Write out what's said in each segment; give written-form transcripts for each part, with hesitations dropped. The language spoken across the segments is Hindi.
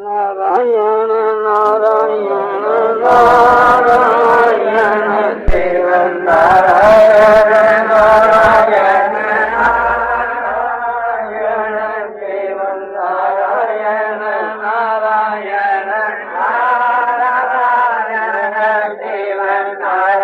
नारायण नारायण नारायण देव नारायण नारायण नारायण देव नारायण नारायण नारायण देव नारायण नारायण नारायण देव नारायण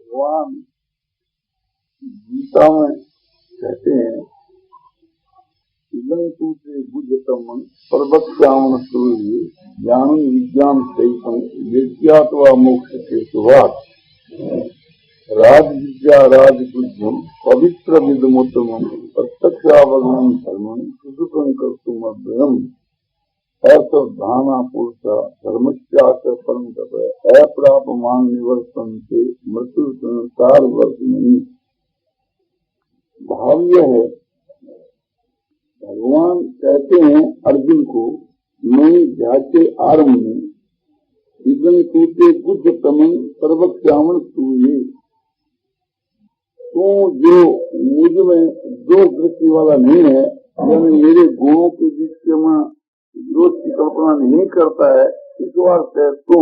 भगवान गीता में कहते हैं इदं तु ते बुद्धतम सर्वज्ञान सूर्य ज्ञान विज्ञान सहितं यज्ञात्वा मोक्ष के सुभाष राज विद्या राजपूज्यम पवित्र विदमोत्तमम प्रत्यक्षावगमन धर्मम सुसुखं कर्तुमभ्यम ऐसा धाना पुरुषा धर्मस्याच परम तप अप्रापमान निवर्तन्ते मृत्यु संसार वर्तमनि। भाव यह है, भगवान कहते हैं अर्जुन को नई ध्याते आरम्भ में इदं तूते बुद्धतमं सर्वज्ञान सूर्य, तू जो मुझ में दो दृष्टि वाला नहीं है, यानी मेरे गुणों के बीच में विरोध की कल्पना नहीं करता है, इस वास्ते तू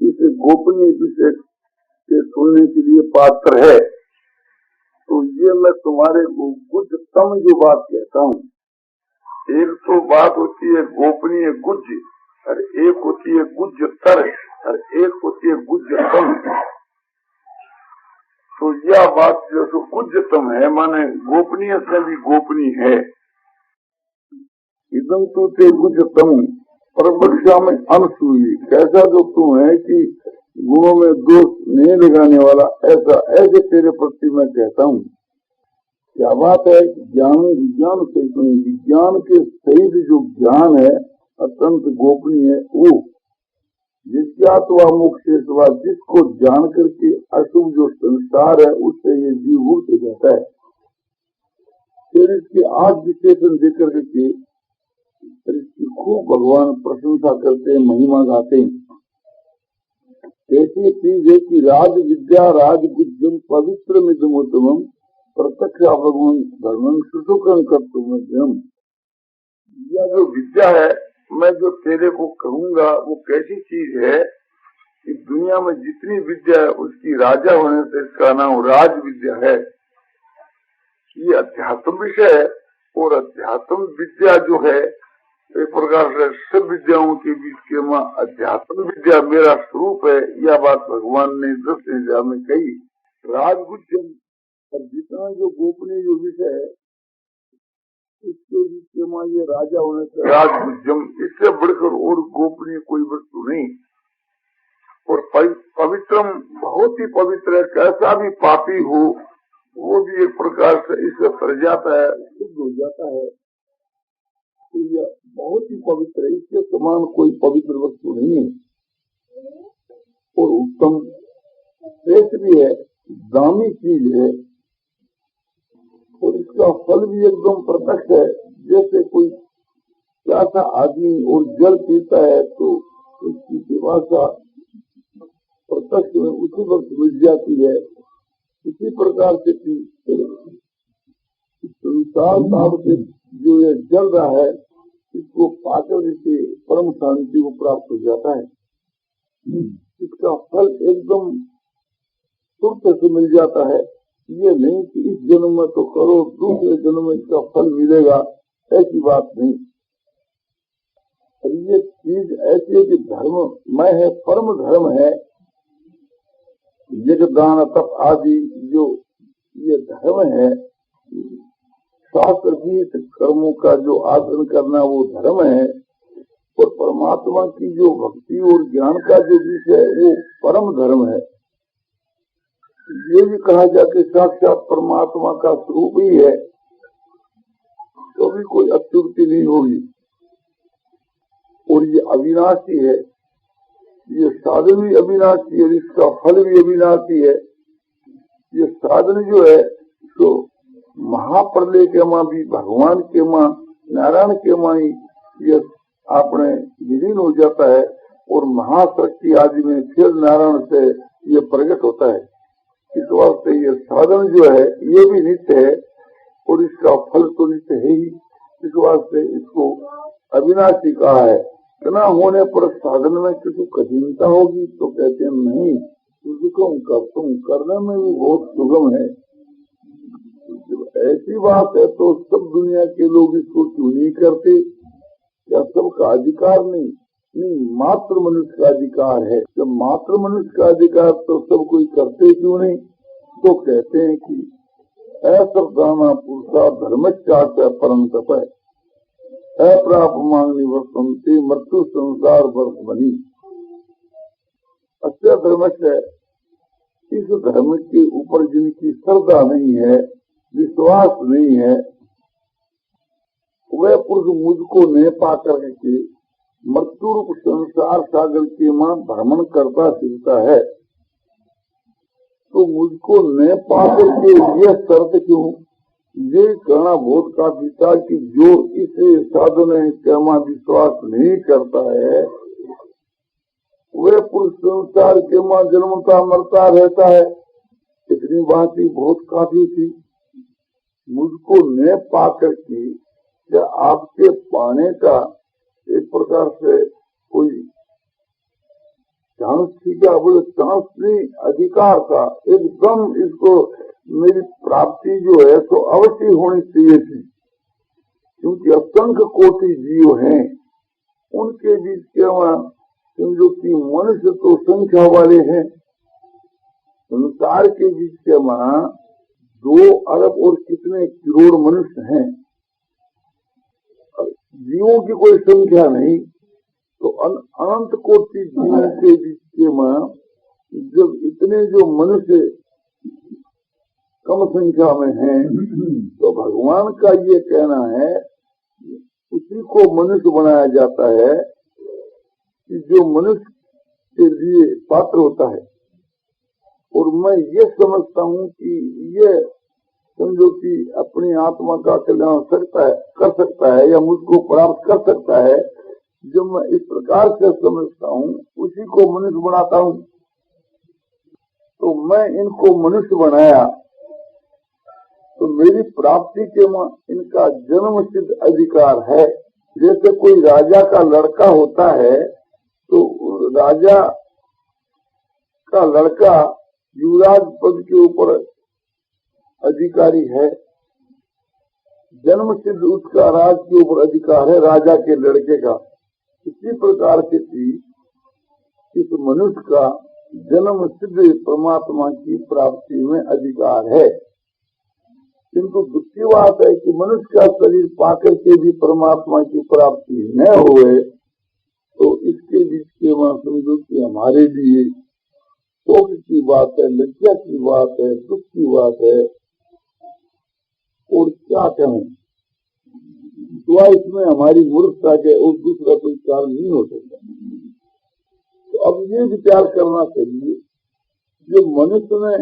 इस गोपनीय विषय के सुनने के लिए पात्र है। तो ये मैं तुम्हारे को गुज्जतम जो बात कहता हूँ, एक तो बात होती है गोपनीय गुज्ज और एक होती है गुज्जतर और एक होती है गुज्जतम। तो यह बात जो गुज्जतम है माने गोपनीय से भी गोपनीय है। इदं तु ते गुज्जतम परमक्षा में अनसूई, कैसा जो तू है कि गुणों में दोष नहीं लगाने वाला, ऐसा ऐसे तेरे प्रति मैं कहता हूँ। क्या बात है, ज्ञान विज्ञान से विज्ञान के सहित जो ज्ञान है अत्यंत गोपनीय है, वो जिज्ञात्वा मोक्षेश्वा, जिसको जान करके अशुभ जो संसार है उससे ये जीव मुक्त हो जाता है। फिर इसके आज विशेषण देकर के इसकी खूब भगवान प्रशंसा करते हैं, महिमा गाते हैं। ऐसी चीज है कि राज विद्या राजगुज्जम पवित्र मिदमोत्तमम प्रत्यक्ष भगवान धर्मं सुसुखं कर्तुमभ्यम। यह जो विद्या है मैं जो तेरे को कहूँगा वो कैसी चीज है कि दुनिया में जितनी विद्या है उसकी राजा होने से इसका नाम राज विद्या है। ये अध्यात्म विषय है और अध्यात्म विद्या जो है एक प्रकार से सब विद्याओं के बीच के मां अध्यात्म विद्या मेरा स्वरूप है। यह बात भगवान ने 10 अध्याय में कही। राजगुज्जम और जितना जो गोपनीय जो विषय है इसके बीच के मां ये राजा होने से राजगुज्जम, इससे बढ़कर और गोपनीय कोई वस्तु नहीं। और पवित्रम बहुत ही पवित्र है, कैसा भी पापी हो वो भी एक प्रकार से इससे तर जाता है, शुद्ध हो जाता है। तो यह बहुत ही पवित्र है, इसके समान कोई पवित्र वस्तु नहीं है। और उत्तम श्रेष्ठ भी है, दामी चीज है और इसका फल भी एकदम प्रत्यक्ष है। जैसे कोई प्यासा आदमी और जल पीता है तो उसकी पिपासा प्रत्यक्ष में उसी वक्त मिल जाती है। इसी प्रकार से संसार भाव से जो ये जल रहा है इसको पाकर से परम शांति को प्राप्त हो जाता है। इसका फल एकदम तुरंत से मिल जाता है। ये नहीं कि इस जन्म में तो करो दूसरे जन्म में इसका फल मिलेगा, ऐसी बात नहीं। ये चीज ऐसी है कि धर्म में है, परम धर्म है। यज्ञ दान तप आदि जो ये धर्म है, शास्त्र गीत कर्मों का जो आचरण करना वो धर्म है, और परमात्मा की जो भक्ति और ज्ञान का जो विषय है वो परम धर्म है। ये भी कहा जाके साक्षात परमात्मा का स्वरूप ही है, तो भी कोई अत्युक्ति नहीं होगी। और ये अविनाशी है, ये साधन भी अविनाशी है, इसका फल भी अविनाशी है। ये साधन जो है तो महाप्रलय के मां भी भगवान के मां नारायण के मां ही ये आपने विलीन हो जाता है, और महाशक्ति आदि में फिर नारायण से ये प्रकट होता है। इस वास्ते ये साधन जो है ये भी नित्य है, और इसका फल तो नित्य है ही। इस वास्ते इसको अविनाशी कहा है। इतना होने पर साधन में किसी कठिनता होगी तो कहते हैं नहीं, तुम करने में भी बहुत सुगम है। ऐसी बात है तो सब दुनिया के लोग इसको क्यों नहीं करते? क्या सबका अधिकार नहीं, मात्र मनुष्य का अधिकार है। जब मात्र मनुष्य का अधिकार तो सब कोई करते क्यों नहीं? तो कहते हैं कि असर्दाना पुरुषा धर्मचार्य परम तप है, अप्राप मांगनी वर्तनते मृत्यु संसार वर्ष बनी। अच्छा धर्म है, इस धर्म के ऊपर जिनकी श्रद्धा नहीं है, विश्वास नहीं है, वह पुरुष मुझको न पा करके मृत्यु रूप संसार सागर के मां भ्रमण करता फिरता है। तो मुझको न पा करके यह शर्त क्यों? ये कहना बहुत काफी था कि जो इस साधन के मां विश्वास नहीं करता है, वह पुरुष संसार के मां जन्मता मरता रहता है। इतनी बात ही बहुत काफी थी। मुझको न पा करके या आपके पाने का एक प्रकार से कोई चांस थी क्या? बोले चांस नहीं, अधिकार था एकदम। इसको मेरी प्राप्ति जो है तो अवश्य होनी चाहिए थी, क्योंकि असंख्य कोटि जीव हैं, उनके बीच के वहां समझो कि मनुष्य तो संख्या वाले हैं। संसार के बीच के वहां 2 अरब और कितने करोड़ मनुष्य हैं, जीवों की कोई संख्या नहीं। तो अनंत कोटि जीवों के बीच के वहां जब इतने जो मनुष्य कम संख्या में हैं, तो भगवान का ये कहना है उसी को मनुष्य बनाया जाता है कि जो मनुष्य के लिए पात्र होता है। और मैं ये समझता हूँ कि ये समझो कि अपनी आत्मा का कल्याण कर सकता है या मुझको प्राप्त कर सकता है। जो मैं इस प्रकार से समझता हूँ उसी को मनुष्य बनाता हूँ। तो मैं इनको मनुष्य बनाया तो मेरी प्राप्ति के इनका जन्म सिद्ध अधिकार है। जैसे कोई राजा का लड़का होता है तो राजा का लड़का युवराज पद के ऊपर अधिकारी है, जन्म सिद्ध उसका राज के ऊपर अधिकार है राजा के लड़के का। इसी प्रकार से इस मनुष्य का जन्म सिद्ध परमात्मा की प्राप्ति में अधिकार है। किंतु दुख की बात है कि मनुष्य का शरीर पाकर के भी परमात्मा की प्राप्ति न हुए, तो इसके बीच के वहां समझो कि हमारे लिए शोक की बात है, लज्जा की बात है, दुख की बात है। और क्या कहें, तो इसमें हमारी मूर्खता के और दूसरा कोई कारण नहीं हो सकता। तो अब ये विचार करना चाहिए, जो मनुष्य ने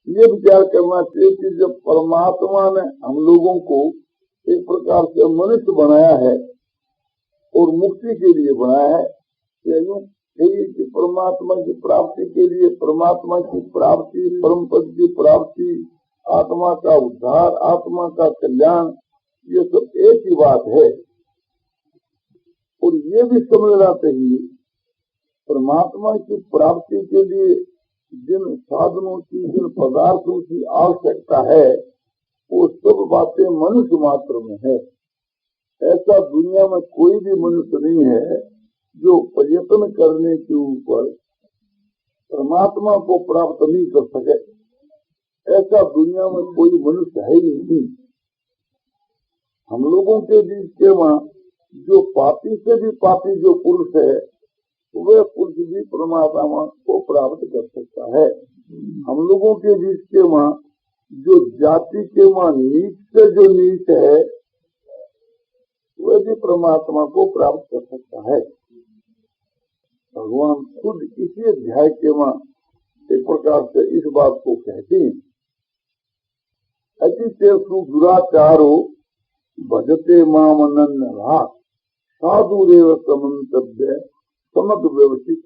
ये विचार करना चाहिए कि जब परमात्मा ने हम लोगों को एक प्रकार से मनुष्य बनाया है और मुक्ति के लिए बनाया है, कि परमात्मा की प्राप्ति के लिए, परमात्मा की प्राप्ति, परम पद की प्राप्ति, आत्मा का उद्धार, आत्मा का कल्याण, ये सब एक ही बात है। और ये भी समझना चाहिए परमात्मा की प्राप्ति के लिए जिन साधनों की, जिन पदार्थों की आवश्यकता है, वो सब बातें मनुष्य मात्र में है। ऐसा दुनिया में कोई भी मनुष्य नहीं है जो प्रयत्न करने के ऊपर परमात्मा को प्राप्त नहीं कर सके, ऐसा दुनिया में कोई मनुष्य है ही नहीं। हम लोगों के बीच के वहाँ जो पापी से भी पापी जो पुरुष है, वह पुरुष भी परमात्मा को प्राप्त कर सकता है। हम लोगों के बीच के वहाँ जो जाति के वहाँ नीच से जो नीच है, वह भी परमात्मा को प्राप्त कर सकता है। भगवान खुद इसी अध्याय के वहाँ एक प्रकार से इस बात को कहते हैं, अतिशु दुराचारो भजते माम अनन्यः साधुरेव समन्तव्य समग्र व्यवस्थित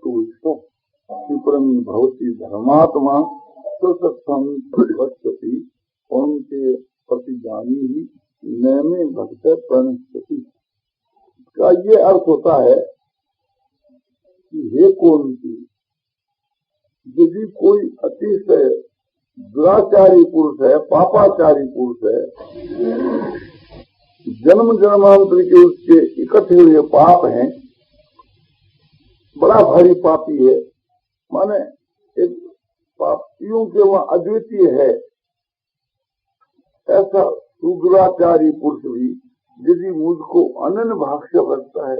क्षिप्रं भवति धर्मात्मा स्वसत्सं गच्छति उनके प्रतिजानी नैमे भक्त प्रणश्यति। का ये अर्थ होता है कि हे कौन की, यदि कोई अतिशय दुराचारी पुरुष है, पापाचारी पुरुष है, जन्म जन्मांतर के उसके इकट्ठे हुए पाप हैं, बड़ा भारी पापी है, माने एक पापियों के वहाँ अद्वितीय है, ऐसा सुदुराचारी पुरुष भी यदि मुझको अनन्य भाग से भजता है,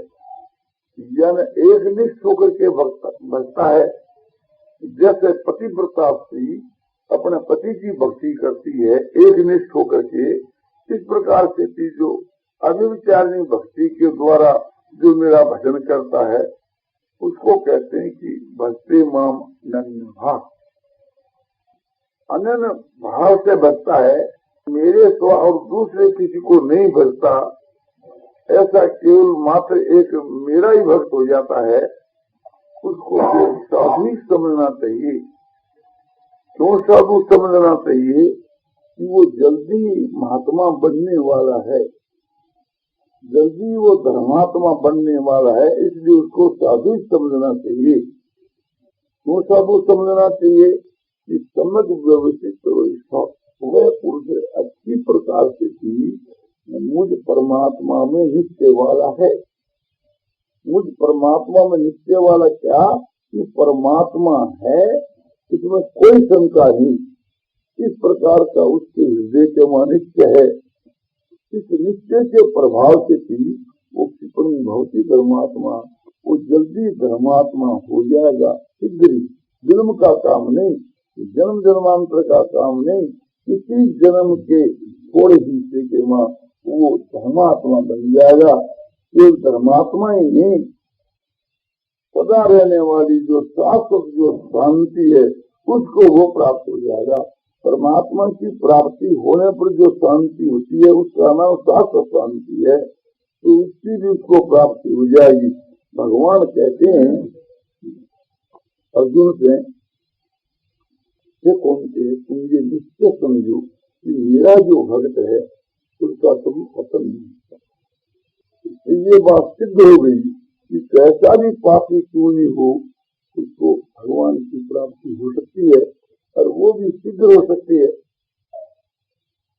यानी एक निष्ठ होकर के भजता है, जैसे पतिव्रता स्त्री अपने पति की भक्ति करती है एक निष्ठ होकर के, इस प्रकार से जो अव्यभिचारिणी भक्ति के द्वारा जो मेरा भजन करता है, उसको कहते हैं कि भक्ति माम अनन्य भाव। अनन्य भाव से भजता है, मेरे सिवा और दूसरे किसी को नहीं भजता, ऐसा केवल मात्र एक मेरा ही भक्त हो जाता है, उसको साधु ही समझना चाहिए। क्यों साधु समझना चाहिए? कि वो जल्दी महात्मा बनने वाला है, जल्दी वो धर्मात्मा बनने वाला है, इसलिए उसको साधु समझना चाहिए। क्यों साधु समझना चाहिए? कि सम्यक व्यवस्थित वह पुरुष अच्छी प्रकार से भी मुझ परमात्मा में नित्य वाला है। मुझ परमात्मा में नित्य वाला क्या? कि परमात्मा है, इसमें कोई शंका नहीं। इस प्रकार का उसके हृदय के वहाँ नित्य है। इस नित्य के प्रभाव से भी वो क्षिप्रं भवति धर्मात्मा, वो जल्दी धर्मात्मा हो जाएगा शीघ्र ही। जन्म का काम नहीं, जन्म जन्मांतर का काम नहीं, किसी जन्म के थोड़े हिस्से के वहाँ वो धर्मात्मा बन जाएगा। केवल धर्मात्मा ही नहीं, सदा रहने वाली जो शाश्वत जो शांति है, उसको वो प्राप्त हो जाएगा। परमात्मा की प्राप्ति होने पर जो शांति होती है, उसका नाम शाश्वत शांति है, तो उसकी भी उसको प्राप्ति हो जाएगी। भगवान कहते हैं अर्जुन से, तुम ये निश्चय समझो कि मेरा जो भक्त है उसका कभी खत्म नहीं होता। ये बात सिद्ध हो गई कि कैसा भी पापी क्यों नहीं हो, उसको भगवान की प्राप्ति हो सकती है और वो भी शीघ्र हो सकती है।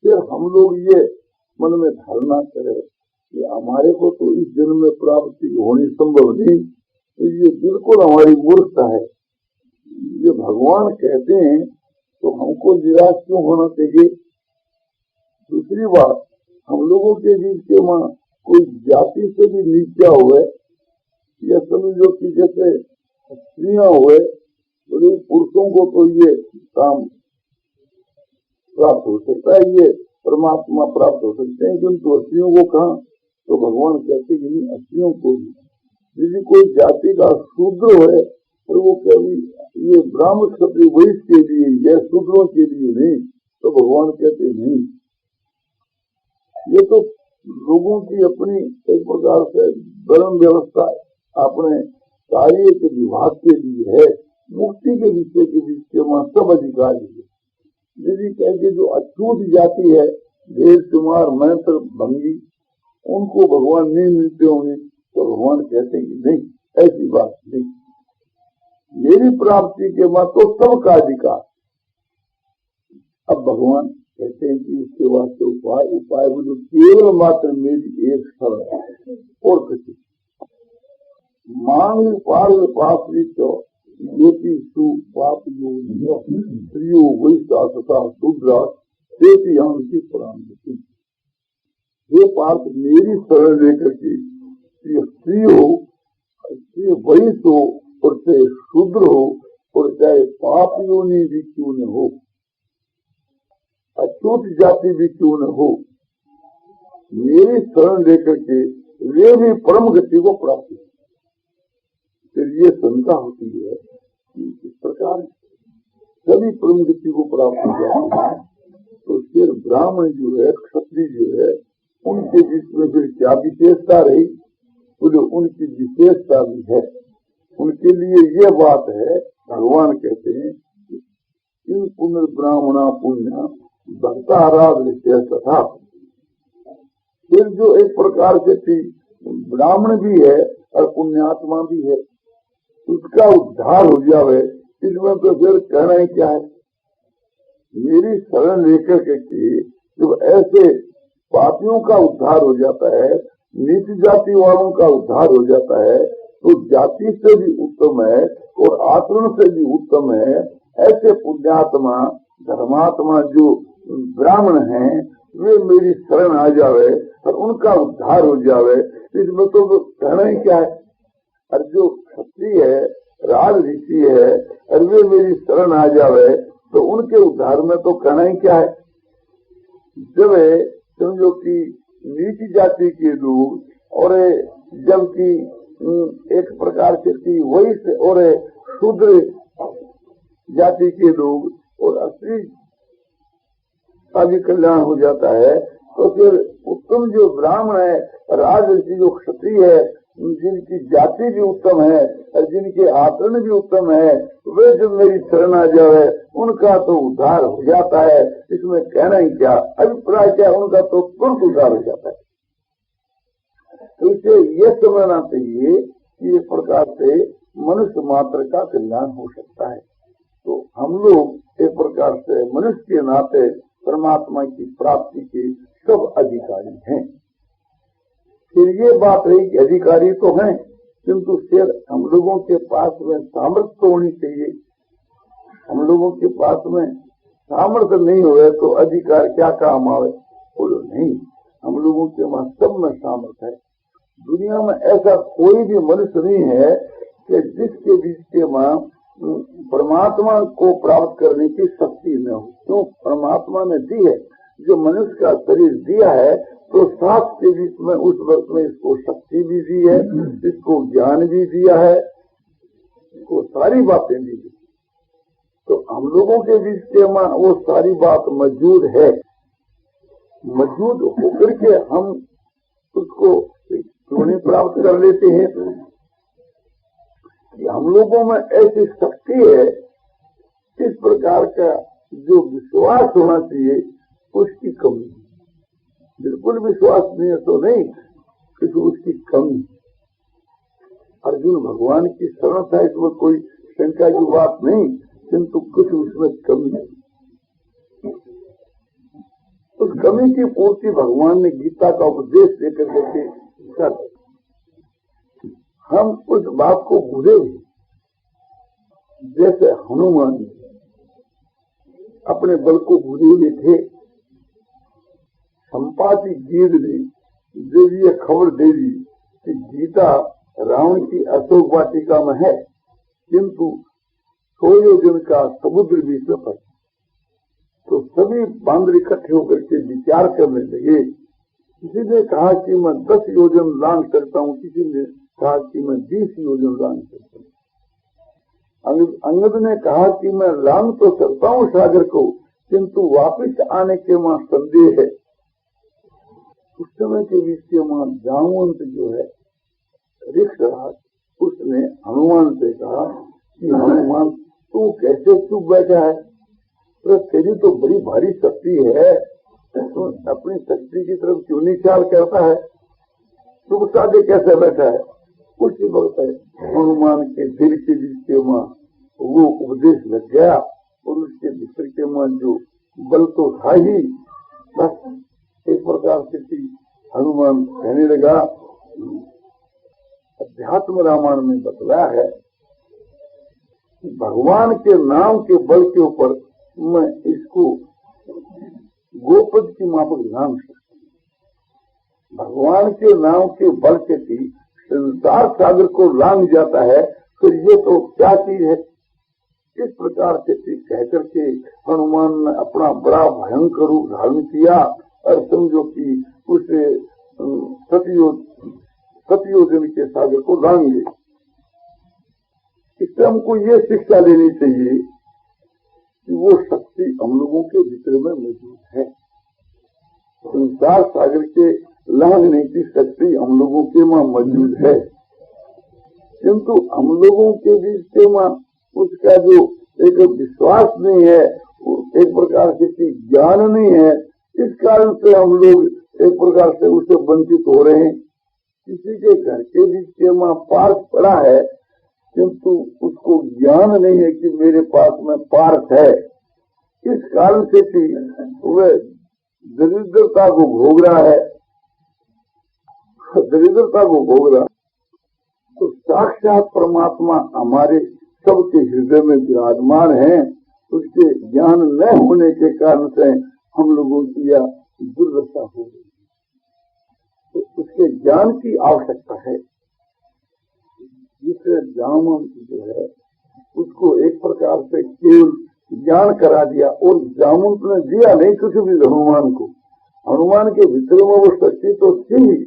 फिर हम लोग ये मन में धारणा करें कि हमारे को तो इस जन्म में प्राप्ति होनी संभव नहीं, तो ये बिल्कुल हमारी मूर्खता है। ये भगवान कहते हैं तो हमको निराश क्यों होना चाहिए? दूसरी बात, हम लोगों के बीच के वहाँ कोई जाति से भी नीचा हुए, या समझो कि जैसे स्त्रियां हुए, बड़े पुरुषों को तो ये काम प्राप्त हो सकता है, ये परमात्मा प्राप्त हो सकते हैं, किंतु स्त्रियों को कहाँ? तो भगवान कहते कि नहीं, स्त्रियों को भी। यदि कोई जाति का शूद्र है और वो कभी ये ब्राह्मण क्षत्रिय वैश्य के लिए या शूद्रों के लिए नहीं, तो भगवान कहते नहीं। ये तो लोगों की अपनी एक प्रकार से वर्ण व्यवस्था अपने कार्य के विभाग के लिए है, मुक्ति के विषय के बीच के वहाँ सब अधिकारी है। यदि कहते जो अछूत जाति है, भेद कुमार मैत्र भंगी, उनको भगवान नहीं मिलते होंगे, तो भगवान कहते हैं कि नहीं, ऐसी बात नहीं। मेरी प्राप्ति के बाद तो सबका अधिकार। अब भगवान कहते हैं कि उसके वास्ते उपाय बोलो, केवल मात्र मेरी एक शरण है और किसी मांग पार पास भी तो येति सु पाप योनियो स्त्रियो वैश्या तथा शूद्रा तेति यांति परांगति। ये पाप मेरी शरण लेकर के स्त्री हो, चाहे वैश्य हो और चाहे शूद्र हो और चाहे पाप योनि भी क्यों न हो, अछूत जाति भी क्यों न हो, मेरी शरण लेकर के वे भी परम गति को प्राप्त है। फिर ये शंका होती है कि इस प्रकार सभी परम गति को प्राप्त हो जाते हैं, तो फिर ब्राह्मण जो है, क्षत्रिय जो है, उनके बीच में फिर क्या विशेषता रही? तो उनकी विशेषता भी है। उनके लिए ये बात है, भगवान कहते हैं कि इन पुनर्ब्राह्मणा पुण्य भक्ताराध तथा। फिर जो एक प्रकार से थी ब्राह्मण भी है और पुण्यात्मा भी है, उसका उद्धार हो जावे, इसमें तो फिर कहना ही क्या है? मेरी शरण लेकर के जब ऐसे पापियों का उद्धार हो जाता है, नीच जाति वालों का उद्धार हो जाता है, तो जाति से भी उत्तम है और आचरण से भी उत्तम है। ऐसे पुण्यात्मा धर्मात्मा जो ब्राह्मण हैं, वे मेरी शरण आ जावे और उनका उद्धार हो जावे, इसमें तो कहना ही क्या है? और जो क्षत्रिय है, राज ऋषि है, और वे मेरी शरण आ जावे तो उनके उद्धार में तो कहना ही क्या है? जब समझो कि नीच जाति के लोग और जबकि एक प्रकार से वैश्य और शूद्र जाति के लोग और स्त्री का भी कल्याण हो जाता है, तो फिर उत्तम जो ब्राह्मण है, राजऋषि जो क्षत्रिय है, जिनकी जाति भी उत्तम है और जिनके आचरण भी उत्तम है, वे जब मेरी शरण आ जाए उनका तो उद्धार हो जाता है। इसमें कहना ही क्या, अभिप्राय क्या, उनका तो तुरंत उद्धार हो जाता है। तो इसे ये समझना चाहिए कि इस प्रकार से मनुष्य मात्र का कल्याण हो सकता है। तो हम लोग एक प्रकार से मनुष्य के नाते परमात्मा की प्राप्ति के सब अधिकारी हैं। फिर ये बात रही कि अधिकारी तो हैं, किंतु फिर हम लोगों के पास में सामर्थ्य तो होनी चाहिए। हम लोगों के पास में सामर्थ्य नहीं हुए तो अधिकार क्या काम आवे? बोलो नहीं, हम लोगों के वहां सब में सामर्थ्य है। दुनिया में ऐसा कोई भी मनुष्य नहीं है कि जिसके बीच के वहां परमात्मा को प्राप्त करने की शक्ति न हो। क्यों? परमात्मा ने दी है, जो मनुष्य का शरीर दिया है, तो सात के बीच में उस वक्त में इसको शक्ति भी दी है, इसको ज्ञान भी दिया है, इसको सारी बातें दी है। तो हम लोगों के बीच के वो सारी बात मौजूद है। मौजूद होकर के हम उसको क्यों नहीं प्राप्त कर लेते हैं? कि हम लोगों में ऐसी शक्ति है, इस प्रकार का जो विश्वास होना चाहिए उसकी कमी। बिल्कुल विश्वास नहीं है तो नहीं, किंतु उसकी कमी। अर्जुन भगवान की शरण था, इसमें कोई शंका की बात नहीं, किंतु कुछ उसमें कमी है। उस कमी की पूर्ति भगवान ने गीता का उपदेश देकर के कर। हम उस बात को भूले हुए, जैसे हनुमान अपने बल को भूले हुए थे। संपाति गीत ने जब ये खबर दे दी कि गीता रावण की अशोक वाटिका में है, किंतु 100 योजन का समुद्र बीच में पड़ा, तो सभी बांदर इकट्ठे होकर के विचार करने लगे। किसी ने कहा कि मैं 10 योजन लांघ करता हूँ, किसी ने कहा कि मैं 20 योजन लांघ करता हूँ। अंगद ने कहा कि मैं लांघ तो करता हूँ सागर को, किंतु वापिस आने के वहां संदेह है। उस समय के बीच के वहां जामवंत जो है ऋक्षराज, उसने हनुमान से कहा कि हनुमान तू कैसे चुप बैठा है? तो तेरी तो बड़ी भारी शक्ति है, तो अपनी शक्ति की तरफ क्यों नहीं ख्याल करता है? चुप साधे कैसे बैठा है? उसी वक्त हनुमान के दिल के बीच के वहां वो उपदेश लग गया और उसके भीतर के वहां जो बल तो था ही, बस एक प्रकार से हनुमान कहने लगा। अध्यात्म रामायण में बतलाया है भगवान के नाम के बल के ऊपर मैं इसको गोपद की माफक नाम सकता हूँ। भगवान के नाम के बल से भी संसार सागर को लांग जाता है, फिर ये तो क्या चीज है। इस प्रकार से कह करके हनुमान ने अपना बड़ा भयंकर रूप धारण किया और समझो कि उसे सतयोजन के सागर को लांगे। इससे हमको ये शिक्षा लेनी चाहिए कि वो शक्ति हम लोगों के भीतर में मौजूद है। संसार सागर के लांघने की शक्ति हम लोगों के वहाँ मौजूद है, किंतु हम लोगों के बीच के वहाँ उसका जो एक विश्वास नहीं है, एक प्रकार से ज्ञान नहीं है, इस कारण से हम लोग एक प्रकार से उससे वंचित हो रहे हैं। किसी के घर के बीच के वहाँ पार्क पड़ा है, किंतु उसको ज्ञान नहीं है कि मेरे पास में पार्क है। इस कारण से वह दरिद्रता को भोग रहा है, दरिद्रता को भोग रहा। तो साक्षात परमात्मा हमारे सबके हृदय में विराजमान है, उसके ज्ञान न होने के कारण से हम लोगों की यह दुर्दशा हो गई। तो उसके ज्ञान की आवश्यकता है। जिससे जामन जो है उसको एक प्रकार से केवल ज्ञान करा दिया, और जामुन ने दिया नहीं कुछ भी हनुमान को। हनुमान के भीतर में वो शक्ति तो थी,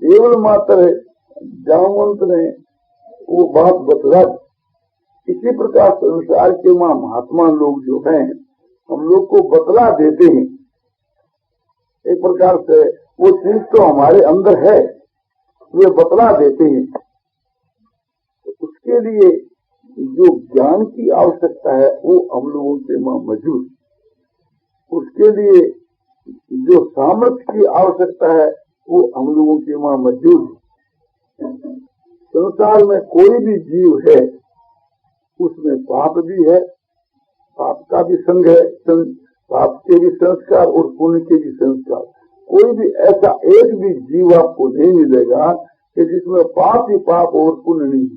केवल मात्र जामवंत ने वो बात बतला। इसी प्रकार संसार के वहाँ महात्मा लोग जो हैं हम लोग को बतला देते हैं। एक प्रकार से वो चीज तो हमारे अंदर है, वे बतला देते हैं। तो उसके लिए जो ज्ञान की आवश्यकता है वो हम लोगों के वहाँ मौजूद। उसके लिए जो सामर्थ्य की आवश्यकता है वो हम लोगों के वहाँ मौजूद। संसार में कोई भी जीव है उसमें पाप भी है, पाप का भी संग है, पाप के भी संस्कार और पुण्य के भी संस्कार। कोई भी ऐसा एक भी जीव आपको नहीं मिलेगा कि जिसमें पाप ही पाप और पुण्य नहीं।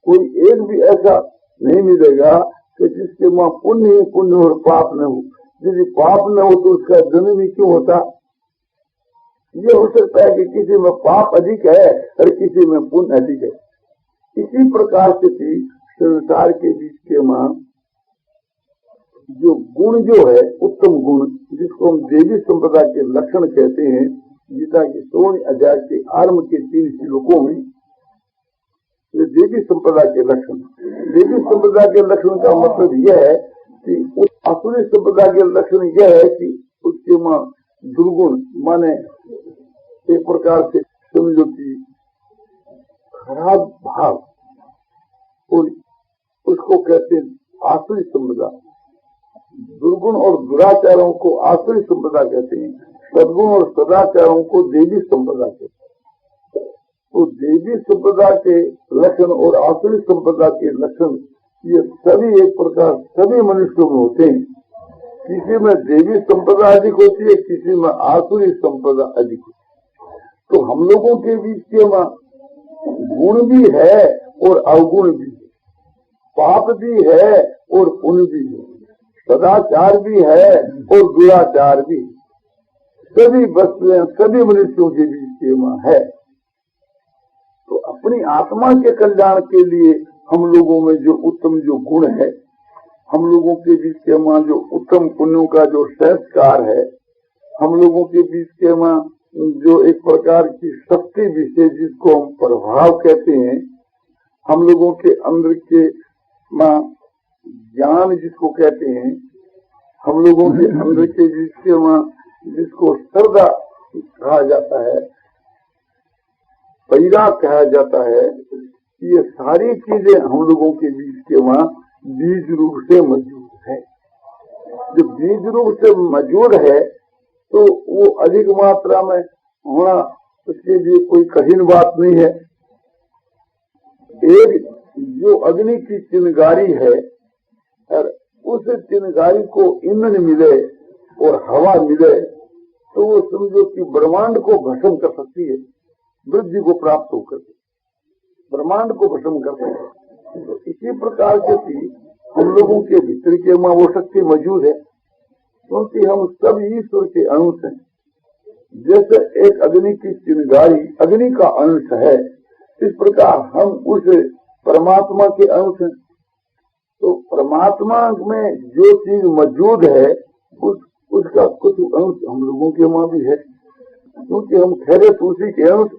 कोई एक भी ऐसा नहीं मिलेगा कि जिसके वहाँ पुण्य ही पुण्य और पाप न हो। यदि पाप न हो तो उसका जन्म ही क्यों होता। ये हो सकता है कि किसी में पाप अधिक है और किसी में पुण्य अधिक है। इसी प्रकार से संसार के बीच के वहाँ जो गुण जो है उत्तम गुण, जिसको हम देवी संपदा के लक्षण कहते हैं, गीता के 16 अध्याय के आरंभ के 3 श्लोकों में ये देवी संपदा के लक्षण। देवी संपदा के लक्षण का मतलब यह है कि उस असुरी संपदा के लक्षण यह है कि उसके वहाँ दुर्गुण माने एक प्रकार से समझो कि खराब भाव, और उसको कहते हैं आसुरी संपदा। दुर्गुण और दुराचारों को आसुरी संपदा कहते हैं, सद्गुण और सदाचारों को देवी संपदा कहते हैं। तो देवी संपदा के लक्षण और आसुरी संपदा के लक्षण ये सभी एक प्रकार सभी मनुष्यों में होते हैं। किसी में देवी संपदा अधिक होती है, किसी में आसुरी संपदा अधिक होती है। तो हम लोगों के बीच के गुण भी है और अवगुण भी है, पाप भी है और पुण्य भी है, सदाचार भी है और दुराचार भी। सभी वस्तुएं सभी मनुष्यों के बीच के वहाँ है। तो अपनी आत्मा के कल्याण के लिए हम लोगों में जो उत्तम जो गुण है, हम लोगों के बीच के वहाँ जो उत्तम पुण्यों का जो संस्कार है, हम लोगों के बीच के वहाँ जो एक प्रकार की शक्ति विशेष जिसको हम प्रभाव कहते हैं, हम लोगों के अंदर के ज्ञान जिसको कहते हैं, हम लोगों के अंदर के बीच के वहाँ जिसको श्रद्धा कहा जाता है, वैराग कहा जाता है, ये सारी चीजें हम लोगों के बीच के वहाँ बीज रूप से मौजूद है। जो बीज रूप से मौजूद है तो वो अधिक मात्रा में होना उसके लिए कोई कठिन बात नहीं है। एक जो अग्नि की चिंगारी है और उस चिंगारी को ईंधन मिले और हवा मिले तो वो समझो कि ब्रह्मांड को भस्म कर सकती है, वृद्धि को प्राप्त होकर ब्रह्मांड को भस्म कर सकती है। तो इसी प्रकार से भी हम लोगों के भीतर के में वो शक्ति मौजूद है, क्योंकि हम सब ईश्वर के अंश हैं। जैसे एक अग्नि की चिंगारी अग्नि का अंश है, इस प्रकार हम उस परमात्मा के अंश हैं। तो परमात्मा में जो चीज मौजूद है उसका कुछ अंश हम लोगों के माँ भी है, क्योंकि हम ठहरे तुलसी के अंश।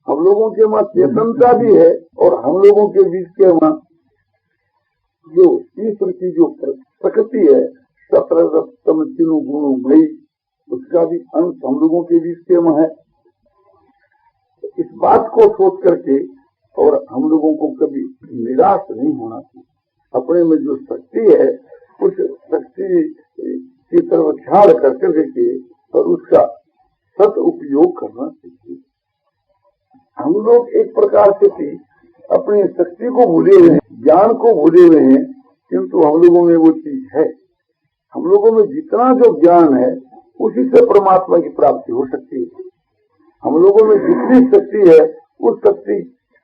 हम लोगों के माँ चेतनता भी है, और हम लोगों के बीच के माँ जो ईश्वर की जो प्रकृति है, सत्रम तीनों गुणों मई, उसका भी अंश हम लोगों के बीच के में है। इस बात को सोच करके और हम लोगों को कभी निराश नहीं होना चाहिए। अपने में जो शक्ति है उस शक्ति की तरफ ख्याल करके के और उसका सद उपयोग करना चाहिए। हम लोग एक प्रकार से भी अपनी शक्ति को भूले हुए हैं, ज्ञान को भूले हुए हैं, किंतु हम लोगों में वो चीज है। हम लोगों में जितना जो ज्ञान है उसी से परमात्मा की प्राप्ति हो सकती है। हम लोगों में जितनी शक्ति है उस शक्ति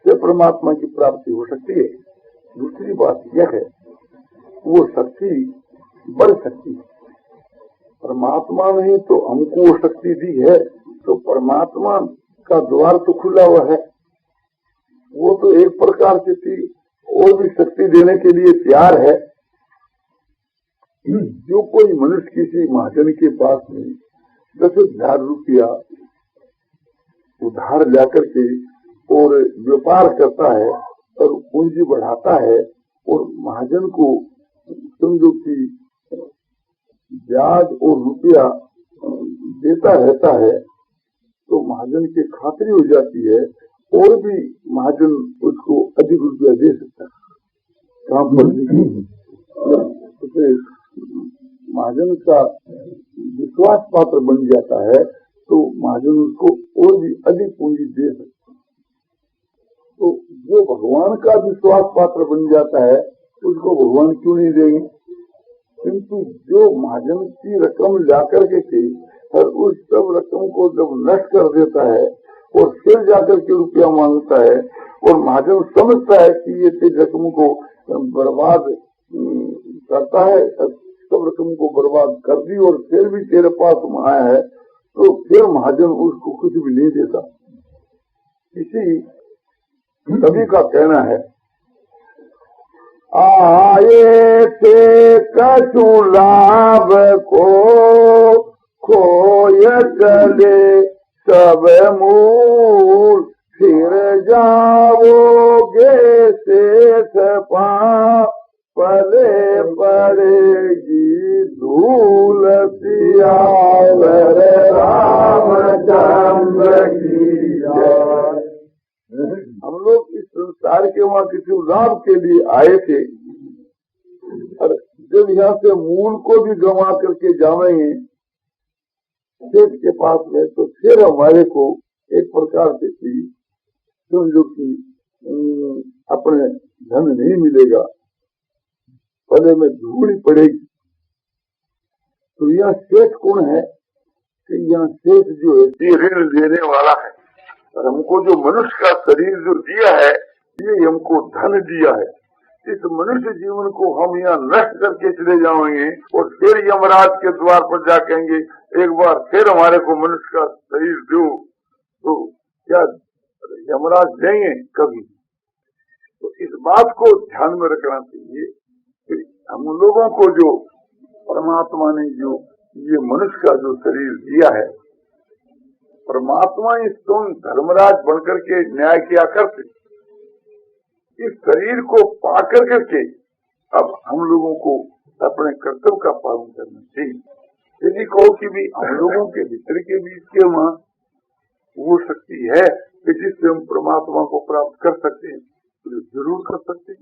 से परमात्मा की प्राप्ति हो सकती है। दूसरी बात यह है, वो शक्ति बड़ शक्ति है। परमात्मा ने तो हमको वो शक्ति दी है, तो परमात्मा का द्वार तो खुला हुआ है। वो तो एक प्रकार से थी और भी शक्ति देने के लिए तैयार है। जो कोई मनुष्य किसी महाजन के पास में 10,000 रुपया उधार जाकर के और व्यापार करता है और पूंजी बढ़ाता है, और महाजन को समझो कि ब्याज और रुपया देता रहता है, तो महाजन की खातरी हो जाती है और भी महाजन उसको अधिक रुपया दे सकता है। काम पर महाजन का विश्वास पात्र बन जाता है, तो महाजन उसको और भी अधिक पूंजी दे सकता है। तो जो भगवान का विश्वास पात्र बन जाता है उसको भगवान क्यों नहीं देंगे? किंतु जो महाजन की रकम लाकर के और उस सब रकम को जब नष्ट कर देता है और फिर जाकर के रुपया मांगता है, और महाजन समझता है कि ये तेरी रकम को बर्बाद करता है, सब रकम को बर्बाद कर दी और फिर भी तेरे पास आया है, तो फिर महाजन उसको कुछ भी नहीं देता। इसी कवि का कहना है, आए थे कछु लाभ को खोय चले सब मूल, फिर जाओगे शेष पा पले पड़ेगी धूल सियावर रामचंद्र की जय। हम लोग इस संसार के वहाँ किसी लाभ के लिए आए थे, और जब यहाँ से मूल को भी गंवा करके जाएंगे सेठ के पास में, तो फिर हमारे को एक प्रकार से समझो कि अपने धन नहीं मिलेगा, पले में धूल पड़ेगी। तो यह सेठ कौन है कि यह सेठ जो है ऋण देने वाला है, और हमको जो मनुष्य का शरीर जो दिया है ये हमको धन दिया है। इस मनुष्य जीवन को हम यहाँ नष्ट करके चले जाएंगे और फिर यमराज के द्वार पर जा कहेंगे एक बार फिर हमारे को मनुष्य का शरीर दो, तो क्या यमराज देंगे कभी? तो इस बात को ध्यान में रखना चाहिए कि हम लोगों को जो परमात्मा ने जो ये मनुष्य का जो शरीर दिया है, परमात्मा इस तुम धर्मराज बनकर के न्याय किया करते, इस शरीर को पाकर करके अब हम लोगों को अपने कर्तव्य का पालन करना चाहिए। यदि कहो कि भी हम लोगों के भीतर के बीच के वहाँ वो शक्ति है कि जिससे हम परमात्मा को प्राप्त कर सकते हैं, तो जरूर कर सकते हैं।